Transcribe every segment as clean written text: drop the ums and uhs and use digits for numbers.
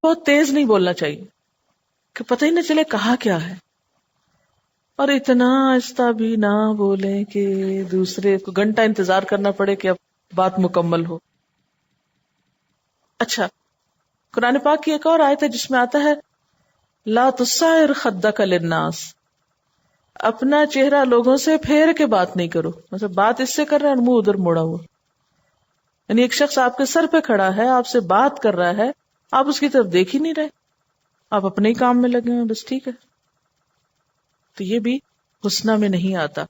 بہت تیز نہیں بولنا چاہیے کہ پتہ ہی نہ چلے کہا کیا ہے، اور اتنا آہستہ بھی نہ بولیں کہ دوسرے کو گھنٹہ انتظار کرنا پڑے کہ اب بات مکمل ہو. اچھا، قرآن پاک کی ایک اور آیت ہے جس میں آتا ہے لا تصعر خدک للناس، اپنا چہرہ لوگوں سے پھیر کے بات نہیں کرو. مطلب بات اس سے کر رہا ہے اور منہ ادھر موڑا ہوا، یعنی ایک شخص آپ کے سر پہ کھڑا ہے، آپ سے بات کر رہا ہے، آپ اس کی طرف دیکھ ہی نہیں رہے، آپ اپنے ہی کام میں لگے ہوئے، بس ٹھیک ہے. تو یہ بھی حسنہ میں نہیں آتا.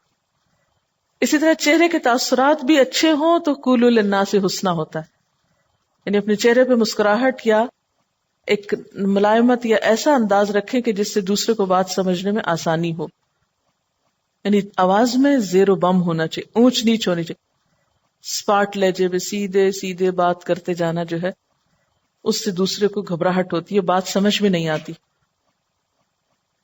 اسی طرح چہرے کے تاثرات بھی اچھے ہوں تو قولوا للناس حسنہ ہوتا ہے، یعنی اپنے چہرے پہ مسکراہٹ یا ایک ملائمت یا ایسا انداز رکھیں کہ جس سے دوسرے کو بات سمجھنے میں آسانی ہو. یعنی آواز میں زیر و بم ہونا چاہیے، اونچ نیچ ہونی چاہیے. اسپاٹ لہجے میں سیدھے سیدھے بات کرتے جانا جو ہے اس سے دوسرے کو گھبراہٹ ہوتی ہے، بات سمجھ میں نہیں آتی.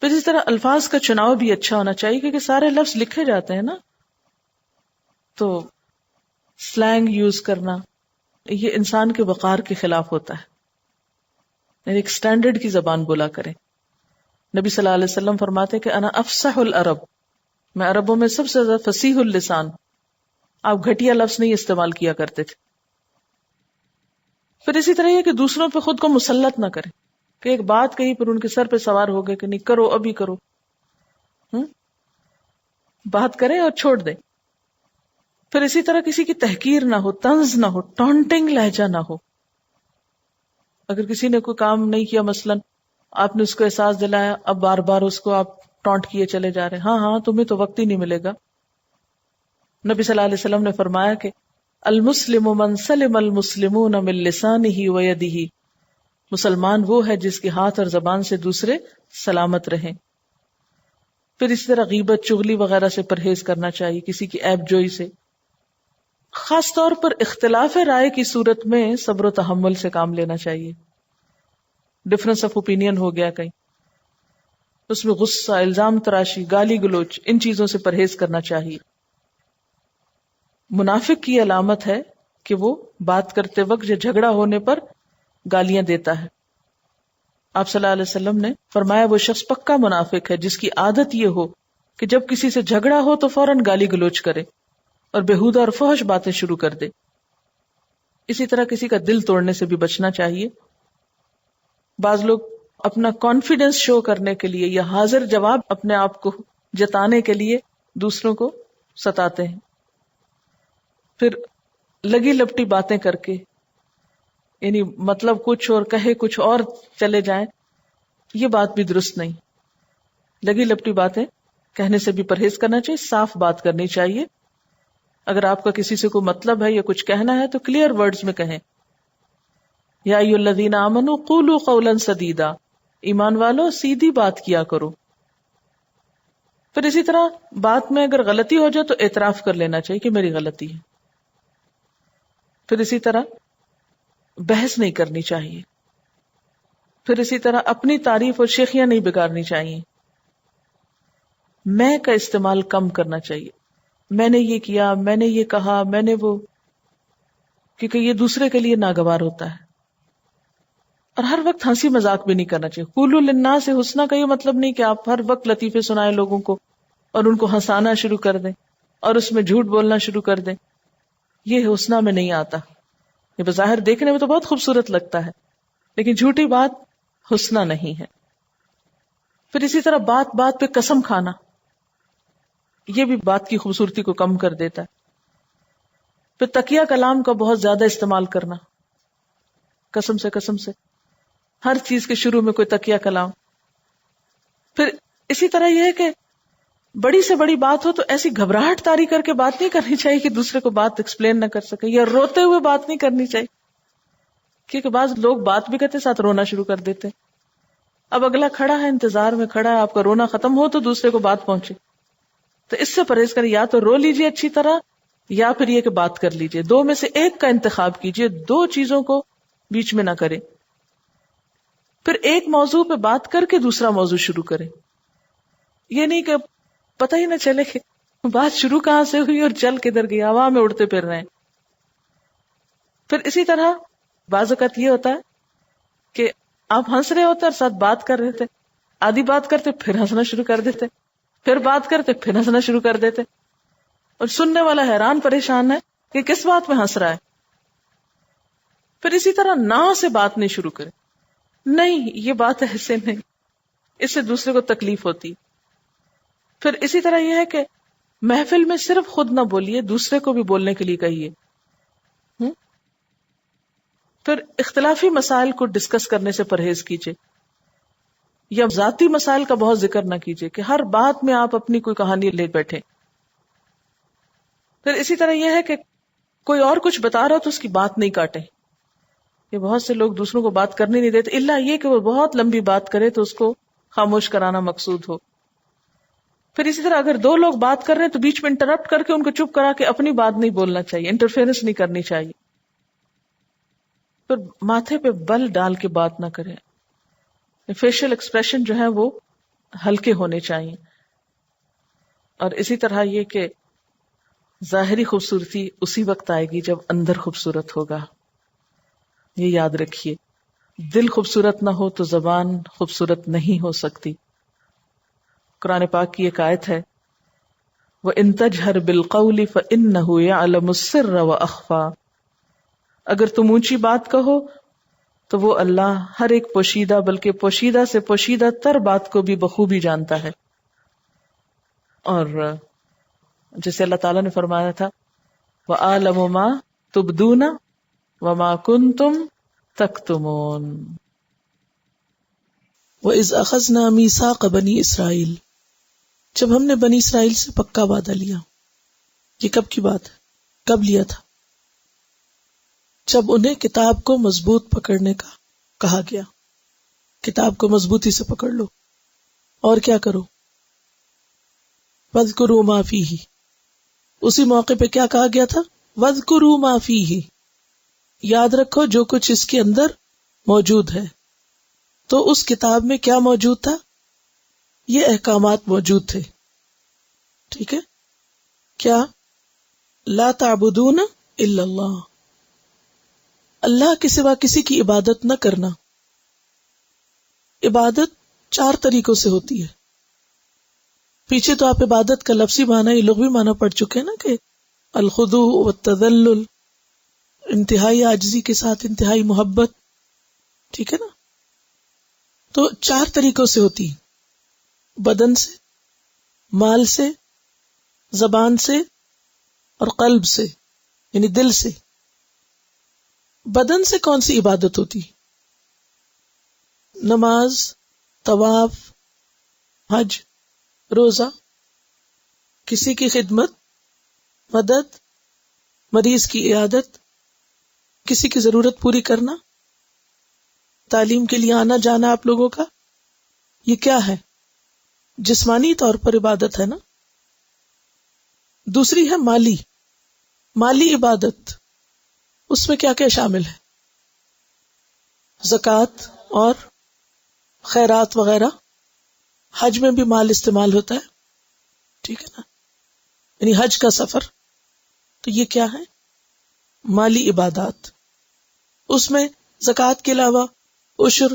پھر اسی طرح الفاظ کا چناؤ بھی اچھا ہونا چاہیے کیونکہ سارے لفظ لکھے جاتے ہیں نا، تو سلینگ یوز کرنا یہ انسان کے وقار کے خلاف ہوتا ہے. یعنی ایک سٹینڈرڈ کی زبان بولا کریں. نبی صلی اللہ علیہ وسلم فرماتے کہ انا افصح العرب، میں عربوں میں سب سے زیادہ فصیح اللسان. آپ گھٹیا لفظ نہیں استعمال کیا کرتے تھے. پھر اسی طرح یہ کہ دوسروں پہ خود کو مسلط نہ کریں کہ ایک بات کہیں پر ان کے سر پہ سوار ہو گئے کہ نہیں کرو ابھی کرو. بات کریں اور چھوڑ دیں. پھر اسی طرح کسی کی تحقیر نہ ہو، طنز نہ ہو، ٹانٹنگ لہجہ نہ ہو. اگر کسی نے کوئی کام نہیں کیا، مثلا آپ نے اس کو احساس دلایا، اب بار بار اس کو آپ ٹانٹ کیے چلے جا رہے ہیں، ہاں تمہیں تو وقت ہی نہیں ملے گا. نبی صلی اللہ علیہ وسلم نے فرمایا کہ المسلم من سلم المسلمون من لسانہ ویدہ، مسلمان وہ ہے جس کے ہاتھ اور زبان سے دوسرے سلامت رہیں. پھر اسی طرح غیبت، چغلی وغیرہ سے پرہیز کرنا چاہیے، کسی کی عیب جوئی سے. خاص طور پر اختلاف رائے کی صورت میں صبر و تحمل سے کام لینا چاہیے. ڈفرنس آف اوپینین ہو گیا کہیں، اس میں غصہ، الزام تراشی، گالی گلوچ، ان چیزوں سے پرہیز کرنا چاہیے. منافق کی علامت ہے کہ وہ بات کرتے وقت یا جھگڑا ہونے پر گالیاں دیتا ہے. آپ صلی اللہ علیہ وسلم نے فرمایا وہ شخص پکا منافق ہے جس کی عادت یہ ہو کہ جب کسی سے جھگڑا ہو تو فوراً گالی گلوچ کرے اور بےہودہ اور فحش باتیں شروع کر دے. اسی طرح کسی کا دل توڑنے سے بھی بچنا چاہیے. بعض لوگ اپنا کانفیڈنس شو کرنے کے لیے یا حاضر جواب اپنے آپ کو جتانے کے لیے دوسروں کو ستاتے ہیں، پھر لگی لپٹی باتیں کر کے، یعنی مطلب کچھ اور کہے کچھ اور چلے جائیں. یہ بات بھی درست نہیں. لگی لپٹی باتیں کہنے سے بھی پرہیز کرنا چاہیے، صاف بات کرنی چاہیے. اگر آپ کا کسی سے کوئی مطلب ہے یا کچھ کہنا ہے تو کلیئر ورڈز میں کہیں. یا ایھا الذین آمنوا قولوا قولا سدیدا، ایمان والو سیدھی بات کیا کرو. پھر اسی طرح بات میں اگر غلطی ہو جائے تو اعتراف کر لینا چاہیے کہ میری غلطی ہے. پھر اسی طرح بحث نہیں کرنی چاہیے. پھر اسی طرح اپنی تعریف اور شیخیاں نہیں بگاڑنی چاہیے. میں کا استعمال کم کرنا چاہیے. میں نے یہ کیا، میں نے یہ کہا، میں نے وہ، کیونکہ یہ دوسرے کے لیے ناگوار ہوتا ہے. اور ہر وقت ہنسی مذاق بھی نہیں کرنا چاہیے. قولوا للناس حسنہ کا یہ مطلب نہیں کہ آپ ہر وقت لطیفے سنائیں لوگوں کو اور ان کو ہنسانا شروع کر دیں اور اس میں جھوٹ بولنا شروع کر دیں. یہ حسنہ میں نہیں آتا. یہ بظاہر دیکھنے میں تو بہت خوبصورت لگتا ہے لیکن جھوٹی بات حسنہ نہیں ہے. پھر اسی طرح بات بات پہ قسم کھانا، یہ بھی بات کی خوبصورتی کو کم کر دیتا ہے. پھر تکیہ کلام کا بہت زیادہ استعمال کرنا، قسم سے ہر چیز کے شروع میں کوئی تکیہ کلام. پھر اسی طرح یہ ہے کہ بڑی سے بڑی بات ہو تو ایسی گھبراہٹ طاری کر کے بات نہیں کرنی چاہیے کہ دوسرے کو بات ایکسپلین نہ کر سکے، یا روتے ہوئے بات نہیں کرنی چاہیے کیونکہ بعض لوگ بات بھی کرتے ساتھ رونا شروع کر دیتے. اب اگلا کھڑا ہے، انتظار میں کھڑا ہے، آپ کا رونا ختم ہو تو دوسرے کو بات پہنچے. تو اس سے پرہیز کریں، یا تو رو لیجئے اچھی طرح یا پھر یہ کہ بات کر لیجئے. دو میں سے ایک کا انتخاب کیجئے، دو چیزوں کو بیچ میں نہ کریں. پھر ایک موضوع پہ بات کر کے دوسرا موضوع شروع کریں. یہ نہیں کہ پتہ ہی نہ چلے کہ بات شروع کہاں سے ہوئی اور چل کدھر گئی، ہوا میں اڑتے پھر رہے ہیں. پھر اسی طرح بعض اوقات یہ ہوتا ہے کہ آپ ہنس رہے ہوتے اور ساتھ بات کر رہے تھے، آدھی بات کرتے پھر ہنسنا شروع کر دیتے، پھر بات کرتے پھر ہنسنا شروع کر دیتے، اور سننے والا حیران پریشان ہے کہ کس بات میں ہنس رہا ہے. پھر اسی طرح نہ سے بات نہیں شروع کرے، نہیں یہ بات ایسے نہیں، اس سے دوسرے کو تکلیف ہوتی. پھر اسی طرح یہ ہے کہ محفل میں صرف خود نہ بولیے، دوسرے کو بھی بولنے کے لیے کہیے. پھر اختلافی مسائل کو ڈسکس کرنے سے پرہیز کیجیے، یا ذاتی مسائل کا بہت ذکر نہ کیجیے کہ ہر بات میں آپ اپنی کوئی کہانی لے بیٹھے. پھر اسی طرح یہ ہے کہ کوئی اور کچھ بتا رہا تو اس کی بات نہیں کاٹے. یہ بہت سے لوگ دوسروں کو بات کرنے نہیں دیتے، الا یہ کہ وہ بہت لمبی بات کرے تو اس کو خاموش کرانا مقصود ہو. پھر اسی طرح اگر دو لوگ بات کر رہے ہیں تو بیچ میں انٹرپٹ کر کے ان کو چپ کرا کے اپنی بات نہیں بولنا چاہیے، انٹرفیئرنس نہیں کرنی چاہیے. پھر ماتھے پہ بل ڈال کے بات نہ کریں. فیشل ایکسپریشن جو ہے وہ ہلکے ہونے چاہیے. اور اسی طرح یہ کہ ظاہری خوبصورتی اسی وقت آئے گی جب اندر خوبصورت ہوگا. یہ یاد رکھیے، دل خوبصورت نہ ہو تو زبان خوبصورت نہیں ہو سکتی. قرآن پاک کی ایک آیت ہے، وَإِن تَجْهَرْ بِالْقَوْلِ فَإِنَّهُ يَعْلَمُ السِّرَّ وَأَخْفَى. اگر تم اونچی بات کہو تو وہ اللہ ہر ایک پوشیدہ بلکہ پوشیدہ سے پوشیدہ تر بات کو بھی بخوبی جانتا ہے. اور جیسے اللہ تعالیٰ نے فرمایا تھا وَآلَمُ مَا تُبْدُونَ وَمَا كُنْتُمْ تَكْتُمُونَ. وَإِذْ أَخَذْنَا مِيثَاقَ بَنِي إِسرائیل، جب ہم نے بنی اسرائیل سے پکا وعدہ لیا. یہ کب کی بات ہے؟ کب لیا تھا؟ جب انہیں کتاب کو مضبوط پکڑنے کا کہا گیا. کتاب کو مضبوطی سے پکڑ لو اور کیا کرو؟ وَاذْكُرُوا مَا فِيهِ. اسی موقع پہ کیا کہا گیا تھا؟ وَاذْكُرُوا مَا فِيهِ. یاد رکھو جو کچھ اس کے اندر موجود ہے. تو اس کتاب میں کیا موجود تھا؟ یہ احکامات موجود تھے. ٹھیک ہے؟ کیا؟ لا تعبدون الا اللہ، اللہ کے سوا کسی کی عبادت نہ کرنا. عبادت 4 طریقوں سے ہوتی ہے. پیچھے تو آپ عبادت کا لفظی معنی یہ لغوی معنی پڑھ چکے ہیں نا کہ الخضوع والتذلل، انتہائی عاجزی کے ساتھ انتہائی محبت. ٹھیک ہے نا؟ تو 4 طریقوں سے ہوتی ہے، بدن سے، مال سے، زبان سے اور قلب سے، یعنی دل سے. بدن سے کون سی عبادت ہوتی؟ نماز، طواف، حج، روزہ، کسی کی خدمت، مدد، مریض کی عیادت، کسی کی ضرورت پوری کرنا، تعلیم کے لیے آنا جانا آپ لوگوں کا. یہ کیا ہے؟ جسمانی طور پر عبادت ہے نا. دوسری ہے مالی عبادت. اس میں کیا کیا شامل ہے؟ زکوٰۃ اور خیرات وغیرہ. حج میں بھی مال استعمال ہوتا ہے. ٹھیک ہے نا؟ یعنی حج کا سفر. تو یہ کیا ہے؟ مالی عبادات. اس میں زکوٰۃ کے علاوہ عشر،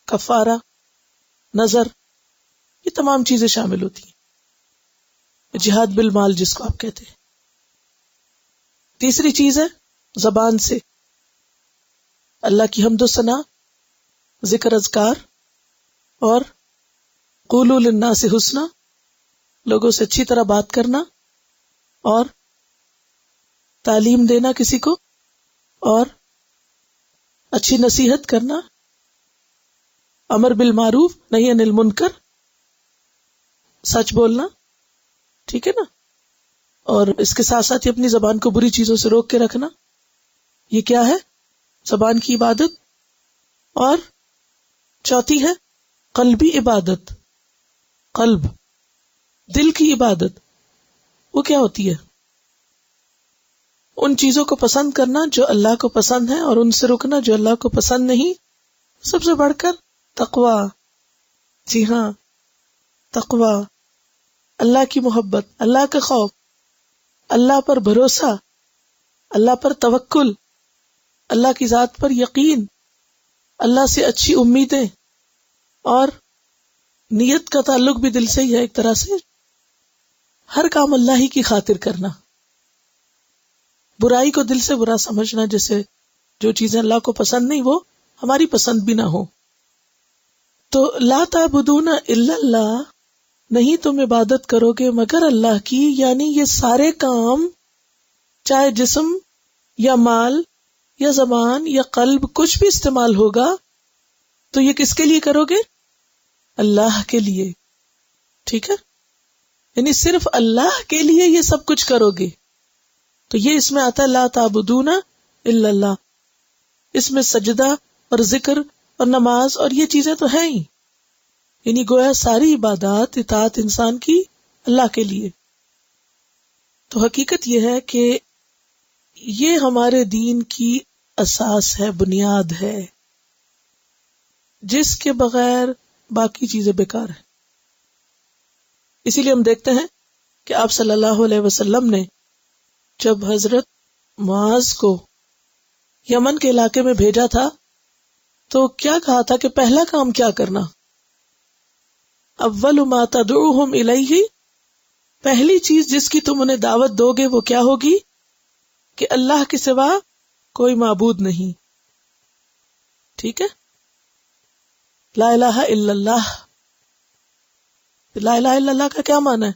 کفارہ، نذر، یہ تمام چیزیں شامل ہوتی ہیں. جہاد بالمال جس کو آپ کہتے ہیں. تیسری چیز ہے زبان سے اللہ کی حمد و ثنا، ذکر اذکار، اور قولوا للناس حسنا، لوگوں سے اچھی طرح بات کرنا اور تعلیم دینا کسی کو اور اچھی نصیحت کرنا، امر بالمعروف نہی عن المنکر، سچ بولنا. ٹھیک ہے نا؟ اور اس کے ساتھ ساتھ اپنی زبان کو بری چیزوں سے روک کے رکھنا. یہ کیا ہے؟ زبان کی عبادت. اور چوتھی ہے قلبی عبادت. قلب، دل کی عبادت. وہ کیا ہوتی ہے؟ ان چیزوں کو پسند کرنا جو اللہ کو پسند ہے اور ان سے رکنا جو اللہ کو پسند نہیں. سب سے بڑھ کر تقوی. جی ہاں، تقوی، اللہ کی محبت، اللہ کا خوف، اللہ پر بھروسہ، اللہ پر توکل، اللہ کی ذات پر یقین، اللہ سے اچھی امیدیں، اور نیت کا تعلق بھی دل سے ہی ہے ایک طرح سے. ہر کام اللہ ہی کی خاطر کرنا، برائی کو دل سے برا سمجھنا، جیسے جو چیزیں اللہ کو پسند نہیں وہ ہماری پسند بھی نہ ہو. تو لا تعبدون الا اللہ، نہیں تم عبادت کرو گے مگر اللہ کی، یعنی یہ سارے کام چاہے جسم یا مال یا زبان یا قلب کچھ بھی استعمال ہوگا تو یہ کس کے لیے کرو گے؟ اللہ کے لیے. ٹھیک ہے، یعنی صرف اللہ کے لیے یہ سب کچھ کرو گے. تو یہ اس میں آتا ہے لا تعبدون الا اللہ. اس میں سجدہ اور ذکر اور نماز اور یہ چیزیں تو ہیں ہی، یعنی گویا ساری عبادات اطاعت انسان کی اللہ کے لیے. تو حقیقت یہ ہے کہ یہ ہمارے دین کی اساس ہے، بنیاد ہے، جس کے بغیر باقی چیزیں بیکار ہیں. اسی لیے ہم دیکھتے ہیں کہ آپ صلی اللہ علیہ وسلم نے جب حضرت معاذ کو یمن کے علاقے میں بھیجا تھا تو کیا کہا تھا کہ پہلا کام کیا کرنا؟ اول ما تدعوہم الیہ، پہلی چیز جس کی تم انہیں دعوت دو گے وہ کیا ہوگی؟ کہ اللہ کے سوا کوئی معبود نہیں. ٹھیک ہے، لا الہ الا اللہ. لا الہ الا اللہ کا کیا معنی ہے؟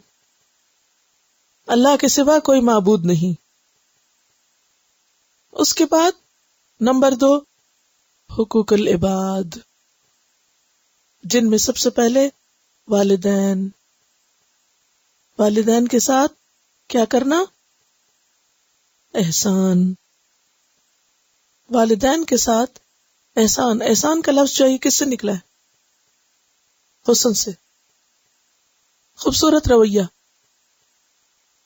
اللہ کے سوا کوئی معبود نہیں. اس کے بعد نمبر 2 حقوق العباد، جن میں سب سے پہلے والدین. والدین کے ساتھ کیا کرنا؟ احسان. والدین کے ساتھ احسان. احسان کا لفظ جو ہے کس سے نکلا ہے؟ حسن سے، خوبصورت رویہ،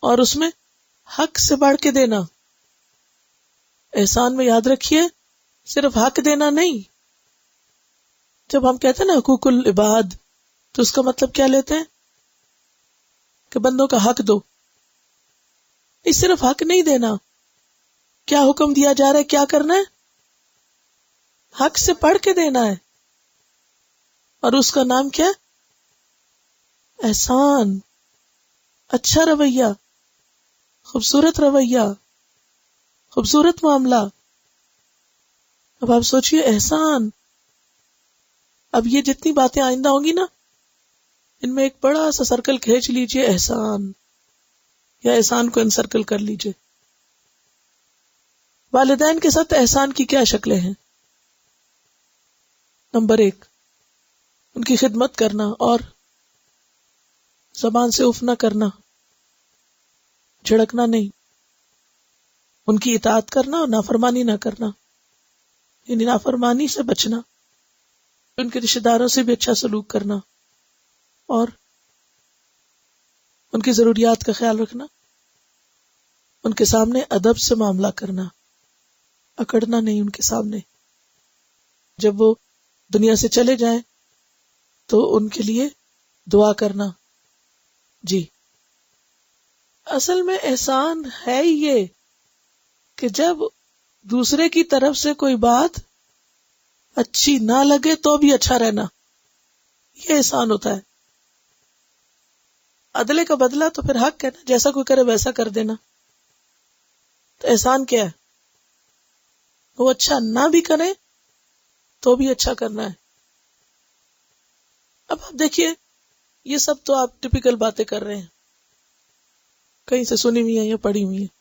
اور اس میں حق سے بڑھ کے دینا. احسان میں یاد رکھیے صرف حق دینا نہیں. جب ہم کہتے ہیں نا حقوق العباد تو اس کا مطلب کیا لیتے ہیں؟ کہ بندوں کا حق دو. نہیں، صرف حق نہیں دینا. کیا حکم دیا جا رہا ہے؟ کیا کرنا ہے؟ حق سے پڑھ کے دینا ہے. اور اس کا نام کیا؟ احسان، اچھا رویہ، خوبصورت رویہ، خوبصورت معاملہ. اب آپ سوچئے احسان. اب یہ جتنی باتیں آئندہ ہوں گی نا، ان میں ایک بڑا سا سرکل کھینچ لیجئے احسان، یا احسان کو انسرکل کر لیجئے. والدین کے ساتھ احسان کی کیا شکلیں ہیں؟ نمبر 1 ان کی خدمت کرنا اور زبان سے اف نہ کرنا، جھڑکنا نہیں. ان کی اطاعت کرنا اور نافرمانی نہ کرنا، یعنی نافرمانی سے بچنا. ان کے رشتہ داروں سے بھی اچھا سلوک کرنا اور ان کی ضروریات کا خیال رکھنا. ان کے سامنے ادب سے معاملہ کرنا، اکڑنا نہیں ان کے سامنے. جب وہ دنیا سے چلے جائیں تو ان کے لیے دعا کرنا. جی، اصل میں احسان ہے یہ کہ جب دوسرے کی طرف سے کوئی بات اچھی نہ لگے تو بھی اچھا رہنا، یہ احسان ہوتا ہے. عدلے کا بدلہ تو پھر حق ہے نا، جیسا کوئی کرے ویسا کر دینا. تو احسان کیا ہے؟ وہ اچھا نہ بھی کرے تو بھی اچھا کرنا ہے. اب آپ دیکھیے، یہ سب تو آپ ٹپیکل باتیں کر رہے ہیں، کہیں سے سنی ہوئی ہیں یا پڑھی ہوئی ہیں.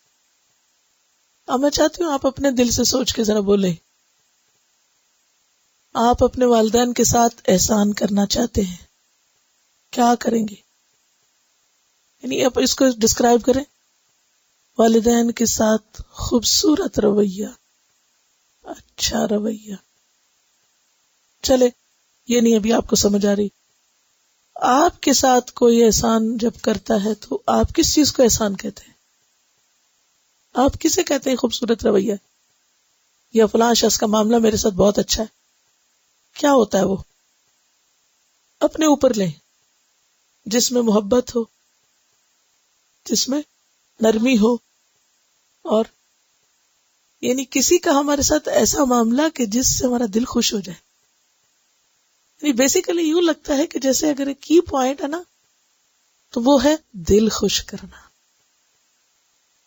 اب میں چاہتی ہوں آپ اپنے دل سے سوچ کے ذرا بولیں. آپ اپنے والدین کے ساتھ احسان کرنا چاہتے ہیں، کیا کریں گے؟ یعنی آپ اس کو ڈسکرائب کریں. والدین کے ساتھ خوبصورت رویہ، اچھا رویہ. چلے یہ نہیں ابھی آپ کو سمجھ آ رہی. آپ کے ساتھ کوئی احسان جب کرتا ہے تو آپ کس چیز کو احسان کہتے ہیں؟ آپ کسے کہتے ہیں خوبصورت رویہ؟ یا فلاں شخص کا معاملہ میرے ساتھ بہت اچھا ہے. کیا ہوتا ہے وہ؟ اپنے اوپر لیں، جس میں محبت ہو، جس میں نرمی ہو، اور یعنی کسی کا ہمارے ساتھ ایسا معاملہ کہ جس سے ہمارا دل خوش ہو جائے. یعنی بیسیکلی یوں لگتا ہے کہ جیسے اگر ایک کی پوائنٹ ہے نا تو وہ ہے دل خوش کرنا،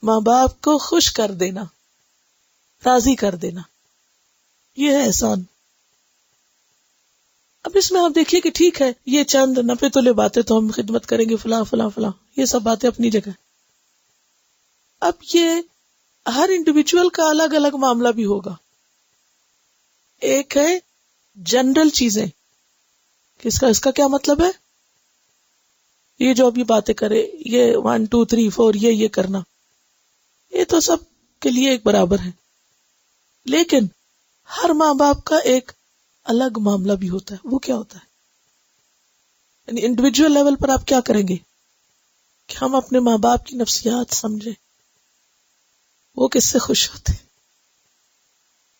ماں باپ کو خوش کر دینا، راضی کر دینا، یہ ہے احسان۔ اب اس میں آپ دیکھیے کہ ٹھیک ہے یہ چند نپے تلے باتیں تو ہم خدمت کریں گے فلاں فلاں فلاں، یہ سب باتیں اپنی جگہ۔ اب یہ ہر انڈیویجول کا الگ الگ معاملہ بھی ہوگا۔ ایک ہے جنرل چیزیں کہ اس کا کیا مطلب ہے، یہ جو ابھی باتیں کرے، یہ 1 2 3 4 یہ کرنا، یہ تو سب کے لیے ایک برابر ہے۔ لیکن ہر ماں باپ کا ایک الگ معاملہ بھی ہوتا ہے۔ وہ کیا ہوتا ہے؟ یعنی انڈیویجول لیول پر آپ کیا کریں گے کہ ہم اپنے ماں باپ کی نفسیات سمجھیں، وہ کس سے خوش ہوتے ہیں۔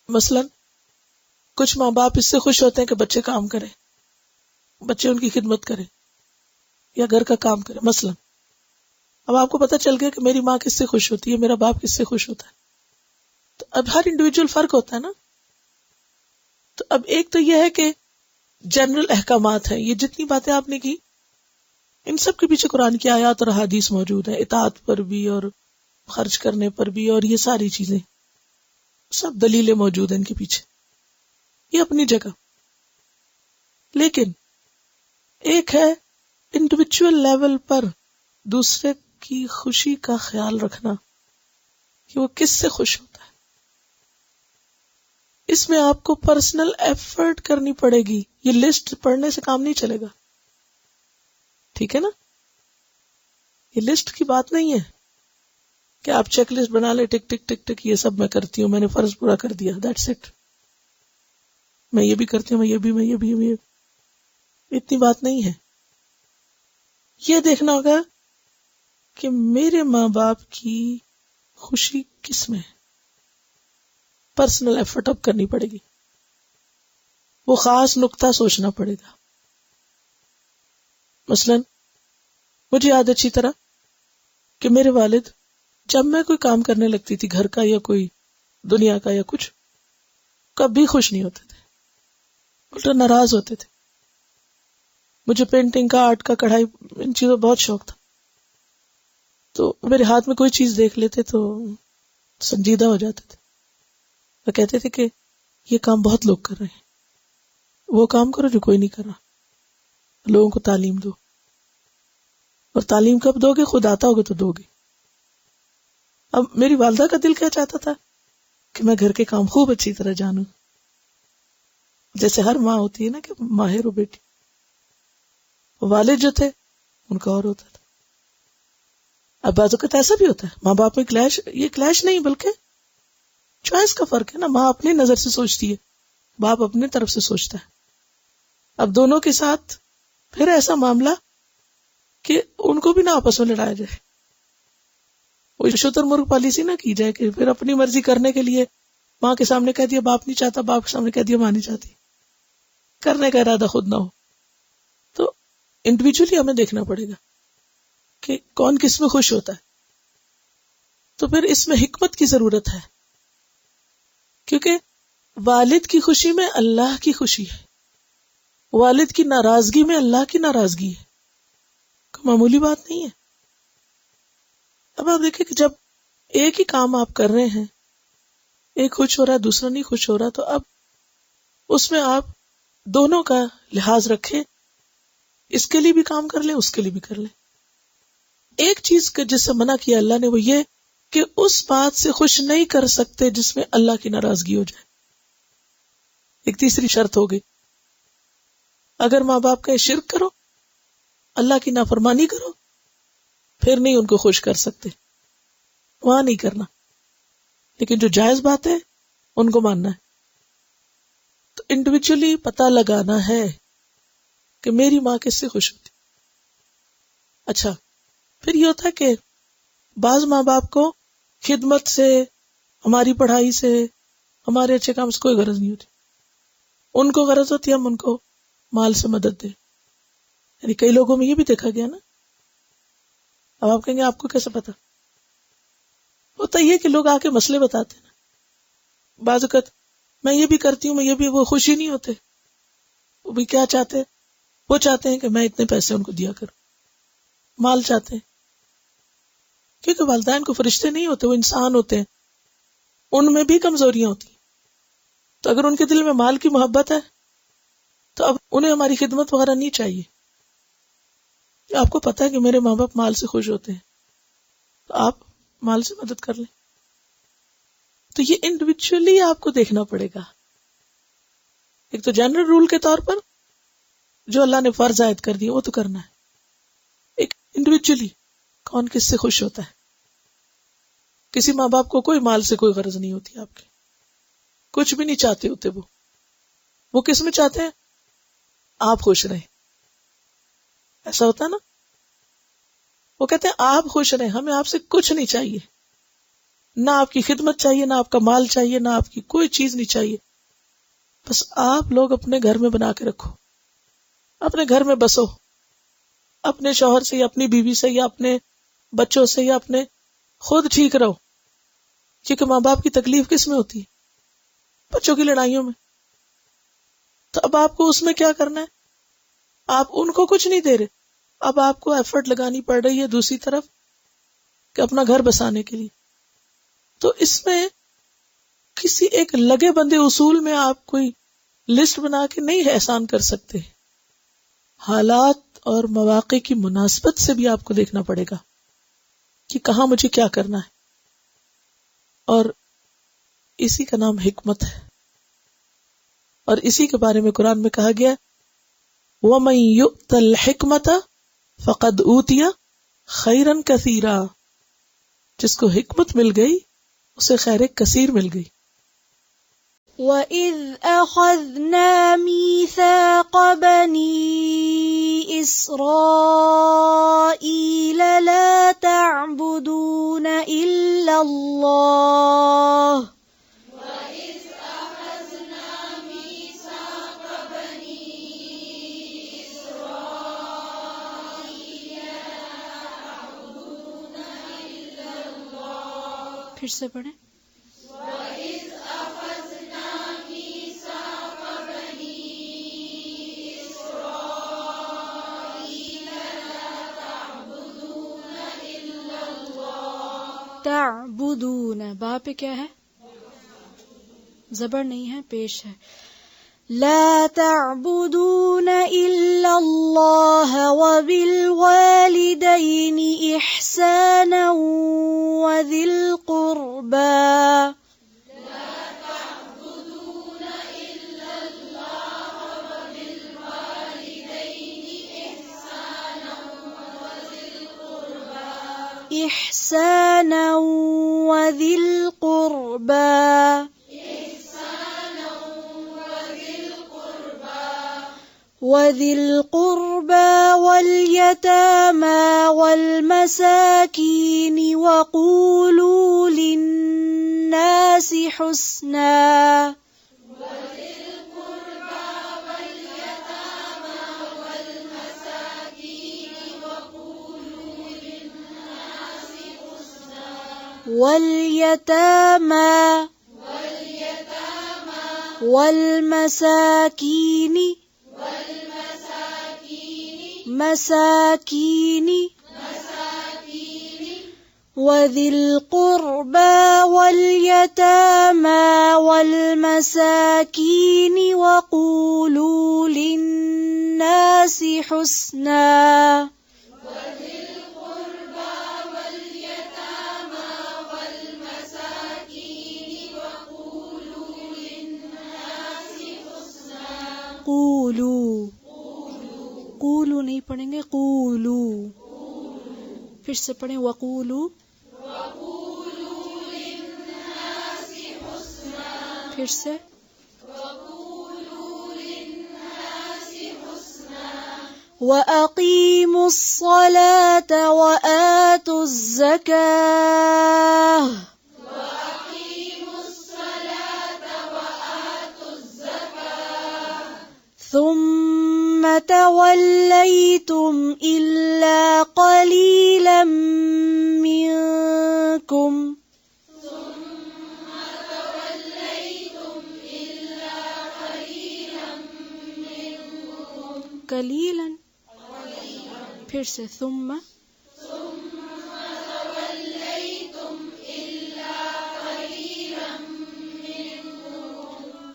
مثلا کچھ ماں باپ اس سے خوش ہوتے ہیں کہ بچے کام کریں، بچے ان کی خدمت کریں یا گھر کا کام کریں۔ مثلا اب آپ کو پتہ چل گیا کہ میری ماں کس سے خوش ہوتی ہے، میرا باپ کس سے خوش ہوتا ہے، تو اب ہر انڈیویجول فرق ہوتا ہے نا۔ تو اب ایک تو یہ ہے کہ جنرل احکامات ہیں، یہ جتنی باتیں آپ نے کی ان سب کے پیچھے قرآن کی آیات اور احادیث موجود ہیں، اطاعت پر بھی اور خرچ کرنے پر بھی، اور یہ ساری چیزیں سب دلیلیں موجود ہیں ان کے پیچھے، یہ اپنی جگہ۔ لیکن ایک ہے انڈیویجول لیول پر دوسرے کی خوشی کا خیال رکھنا کہ وہ کس سے خوش ہوتا ہے۔ اس میں آپ کو پرسنل ایفرٹ کرنی پڑے گی، یہ لسٹ پڑھنے سے کام نہیں چلے گا، ٹھیک ہے نا؟ یہ لسٹ کی بات نہیں ہے کہ آپ چیک لسٹ بنا لیں، ٹک ٹک ٹک ٹک یہ سب میں کرتی ہوں، میں نے فرض پورا کر دیا، دیٹس اٹ، میں یہ بھی کرتی ہوں، میں یہ بھی اتنی بات نہیں ہے۔ یہ دیکھنا ہوگا کہ میرے ماں باپ کی خوشی کس میں ہے، پرسنل ایفرٹ اب کرنی پڑے گی، وہ خاص نقطہ سوچنا پڑے گا۔ مثلا مجھے یاد اچھی طرح کہ میرے والد جب میں کوئی کام کرنے لگتی تھی گھر کا یا کوئی دنیا کا یا کچھ، کبھی خوش نہیں ہوتے تھے، الٹا ناراض ہوتے تھے۔ مجھے پینٹنگ کا، آرٹ کا، کڑھائی، ان چیزوں بہت شوق تھا، تو میرے ہاتھ میں کوئی چیز دیکھ لیتے تو سنجیدہ ہو جاتے تھے، وہ کہتے تھے کہ یہ کام بہت لوگ کر رہے ہیں، وہ کام کرو جو کوئی نہیں کر رہا، لوگوں کو تعلیم دو، اور تعلیم کب دو گے؟ خود آتا ہوگا تو دو گے۔ اب میری والدہ کا دل کیا چاہتا تھا کہ میں گھر کے کام خوب اچھی طرح جانوں، جیسے ہر ماں ہوتی ہے نا کہ ماہر ہو بیٹی۔ والد جو تھے ان کا اور ہوتا تھا۔ اب بعض اوقات ایسا بھی ہوتا ہے ماں باپ میں کلیش، یہ کلیش نہیں بلکہ چوائس کا فرق ہے نا، ماں اپنی نظر سے سوچتی ہے، باپ اپنے طرف سے سوچتا ہے۔ اب دونوں کے ساتھ پھر ایسا معاملہ کہ ان کو بھی نہ آپس میں لڑایا جائے، وہ شتر مرغ پالیسی نہ کی جائے کہ پھر اپنی مرضی کرنے کے لیے ماں کے سامنے کہہ دیا باپ نہیں چاہتا، باپ کے سامنے کہہ دیا ماں نہیں چاہتی، کرنے کا ارادہ خود نہ ہو۔ تو انڈیویجولی ہمیں دیکھنا پڑے گا کہ کون کس میں خوش ہوتا ہے۔ تو پھر اس میں حکمت کی ضرورت ہے، کیونکہ والد کی خوشی میں اللہ کی خوشی ہے، والد کی ناراضگی میں اللہ کی ناراضگی ہے، کوئی معمولی بات نہیں ہے۔ اب آپ دیکھیں کہ جب ایک ہی کام آپ کر رہے ہیں، ایک خوش ہو رہا ہے دوسرا نہیں خوش ہو رہا، تو اب اس میں آپ دونوں کا لحاظ رکھیں، اس کے لیے بھی کام کر لیں، اس کے لیے بھی کر لیں۔ ایک چیز جس سے منع کیا اللہ نے وہ یہ کہ اس بات سے خوش نہیں کر سکتے جس میں اللہ کی ناراضگی ہو جائے۔ ایک تیسری شرط ہو گئی، اگر ماں باپ کا شرک کرو، اللہ کی نافرمانی کرو، پھر نہیں ان کو خوش کر سکتے، وہاں نہیں کرنا، لیکن جو جائز بات ہے ان کو ماننا ہے۔ تو انڈیویجولی پتہ لگانا ہے کہ میری ماں کس سے خوش ہوتی۔ اچھا، پھر یہ ہوتا ہے کہ بعض ماں باپ کو خدمت سے، ہماری پڑھائی سے، ہمارے اچھے کام سے کوئی غرض نہیں ہوتی، ان کو غرض ہوتی ہے ہم ان کو مال سے مدد دیں۔ یعنی کئی لوگوں میں یہ بھی دیکھا گیا نا۔ اب آپ کہیں گے آپ کو کیسے پتا؟ ہوتا یہ کہ لوگ آ کے مسئلے بتاتے ہیں نا، بعض اوقات میں یہ بھی کرتی ہوں، میں یہ بھی، وہ خوشی نہیں ہوتے، بھی کیا چاہتے ہیں؟ وہ چاہتے ہیں کہ میں اتنے پیسے ان کو دیا کروں، مال چاہتے ہیں، کیونکہ والدین کو فرشتے نہیں ہوتے، وہ انسان ہوتے ہیں، ان میں بھی کمزوریاں ہوتی ہیں. تو اگر ان کے دل میں مال کی محبت ہے تو اب انہیں ہماری خدمت وغیرہ نہیں چاہیے. آپ کو پتا ہے کہ میرے ماں باپ مال سے خوش ہوتے ہیں، تو آپ مال سے مدد کر لیں. تو یہ انڈیویجولی آپ کو دیکھنا پڑے گا. ایک تو جنرل رول کے طور پر جو اللہ نے فرض عائد کر دیے وہ تو کرنا ہے. ایک انڈیویجولی کون کس سے خوش ہوتا ہے. کسی ماں باپ کو کوئی مال سے کوئی غرض نہیں ہوتی، آپ کی کچھ بھی نہیں چاہتے ہوتے. وہ کس میں چاہتے ہیں؟ آپ خوش رہیں. ایسا ہوتا ہے نا، وہ کہتے ہیں آپ خوش رہیں، ہمیں آپ سے کچھ نہیں چاہیے، نہ آپ کی خدمت چاہیے، نہ آپ کا مال چاہیے، نہ آپ کی کوئی چیز نہیں چاہیے. بس آپ لوگ اپنے گھر میں بنا کے رکھو، اپنے گھر میں بسو، اپنے شوہر سے یا اپنی بیوی سے یا اپنے بچوں سے یا اپنے خود ٹھیک رہو. کیونکہ ماں باپ کی تکلیف کس میں ہوتی ہے؟ بچوں کی لڑائیوں میں. تو اب آپ کو اس میں کیا کرنا ہے؟ آپ ان کو کچھ نہیں دے رہے، اب آپ کو ایفرٹ لگانی پڑ رہی ہے دوسری طرف کہ اپنا گھر بسانے کے لیے. تو اس میں کسی ایک لگے بندے اصول میں آپ کوئی لسٹ بنا کے نہیں احسان کر سکتے. حالات اور مواقع کی مناسبت سے بھی آپ کو دیکھنا پڑے گا کہ کہاں مجھے کیا کرنا ہے. اور اسی کا نام حکمت ہے، اور اسی کے بارے میں قرآن میں کہا گیا وَمَن يُؤْتَ الْحِكْمَةَ فَقَدْ أُوتِيَ خَيْرًا كَثِيرًا. جس کو حکمت مل گئی اسے خیر کثیر مل گئی. وَإِذْ أَخَذْنَا مِيثَاقَ بَنِي إِسْرَائِيلَ لَا تَعْبُدُونَ إِلَّا اللَّهَ پھر سے پڑھیں. تعبدون، با پہ کیا ہے؟ زبر نہیں ہے، پیش ہے. لا تعبدون الا اللہ وبالوالدین احسانا وذی القربى. إحسانا وذي القربى واليتامى والمساكين وقولوا للناس حسنا. واليتامى والمساكين وذي القربى واليتامى والمساكين وقولوا للناس حسنا. قولو نہیں پڑھیں گے، قولو. پھر سے پڑھیں وقولو. پھر سے وَأَقِيمُوا الصَّلَاةَ وَآتُوا الزَّكَاةَ ثم توليتم إلا قليلا منكم قلیلا، پھر سے ثم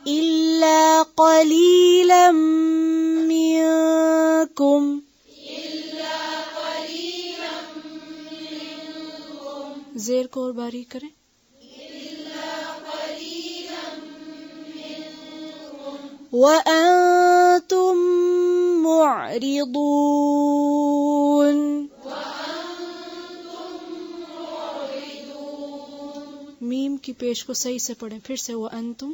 إلا قليلا منكم، زیر کو اور باریک کریں. وأنتم معرضون، میم کی پیش کو صحیح سے پڑھیں. پھر سے وأنتم